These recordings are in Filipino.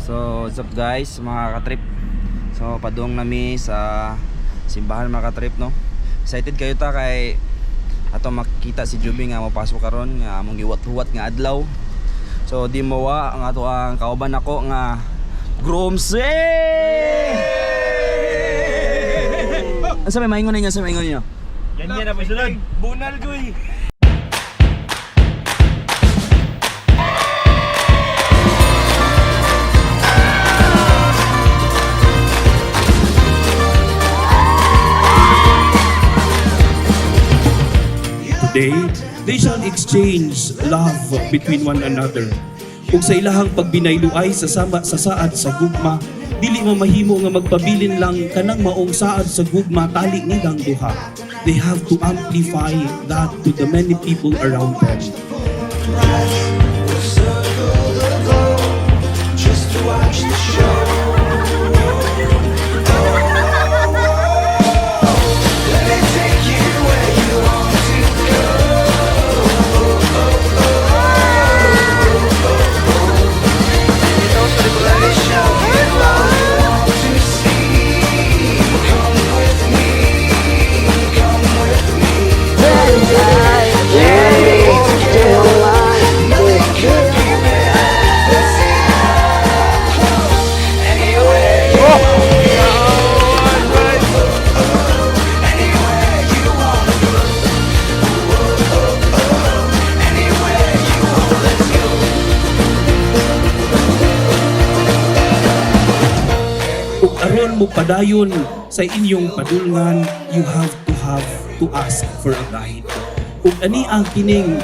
So what's up guys mga katrip. So padung nami sa simbahan mga katrip no. Excited kayo ta kay ato makita si Juby nga mapasok karon nga among giwat-huwat nga adlaw. So di mawa ang ato ang kauban ako nga Gromse. Asa may maingon niya sa maingon niyo? Yan na po sunod. Bunal goy. Today, they shall exchange love between one another. Kung sa ilahang pagbinayluay sa sama sa saad sa gugma, dili mamahimo nga magpabilin lang kanang maong saad sa gugma tali nilang duha. They have to amplify that to the many people around them. Aron mo padayon sa inyong padulngan, you have to ask for a guide. Ug ani ang kining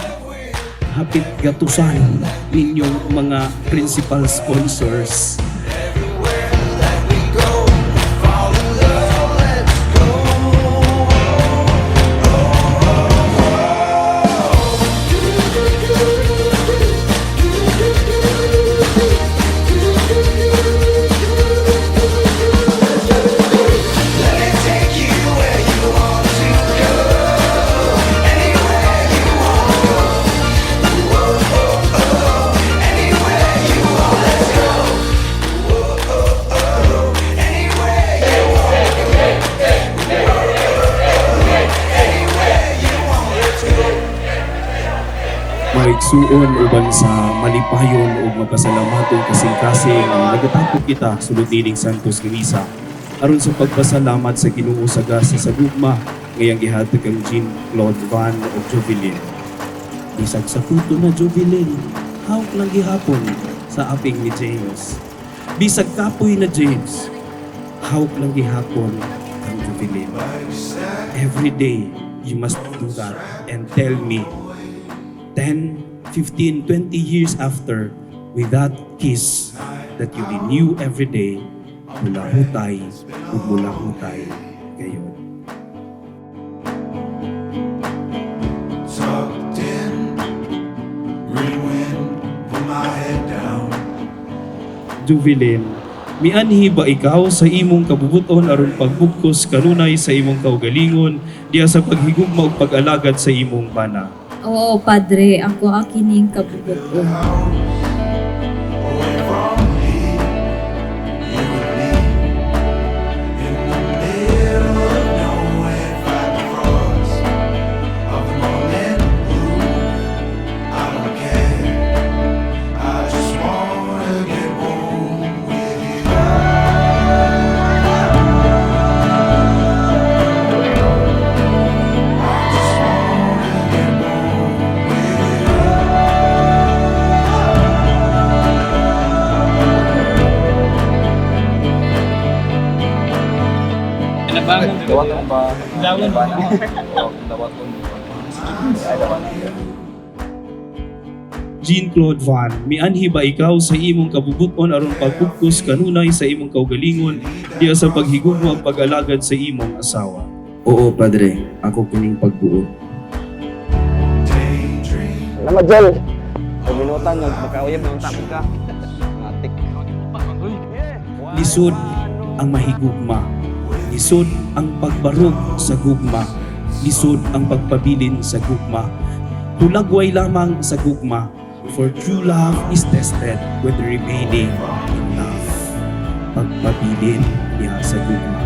hapit gatusan ninyong mga principal sponsors. Maigsuon uban sa malipayon ug magpasalamatong kasing-kasing ang nagatapok kita sulod nining Santos Misa. Aron sa pagpasalamat sa Ginoo sa gasa sa gugma ngayang gihatag ang Jean-Claude Van o Jovelyn. Bisag sa puto na Jovelyn, hawak lang gihapon sa aping ni James. Bisag kapoy na James, hawak lang gihapon ang Jovelyn. Every day, you must do that and tell me 10, 15, 20 years after, with that kiss that you renew every day, mula hutay ug mula hutay kayo. Tucked in, rain wind, put my head down. Juvelyn, mianhi ba ikaw sa imong kabubuton aron pagbugkos kanunay sa imong kaugalingon diya sa paghigugma ug pag-alagad sa imong bana? Oo, Padre, ako akining kabubuton. Away from me, you and me, in the middle of nowhere, fighting frogs of the morning blue. I don't care, I just wanna get home with you. Dawat mo ba? Dawan ba? Dawat mo. Jean-Claude Van, mianhi ba ikaw sa imong kabubuton aron pagbugkos kanunay sa imong kaugalingon diya sa paghigugma ug pag-alagad sa imong asawa? Oo padre, ako kining pagbuo. Daydream. Nama Jel. Paminutan nga makauyab ng tapos ka. Ngatik. Lisod ang mahigugma. Lisod ang pagbarog sa gugma. Lisod ang pagpabilin sa gugma. Tulagway lamang sa gugma, for true love is tested with remaining in love. din diha sa gugma.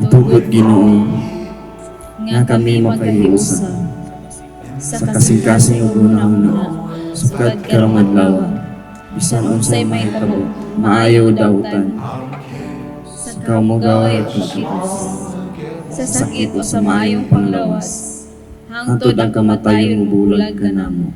Tugod Ginoo nga kami makahiusa sa kasing-kasing ug una-una sukad karong adlaw bisan unsay mahitabo maayo dawtan sa kamugaway ug pagkios sa sakit o sa maayong panglawas hangtod ang kamatayon bulag kanamo.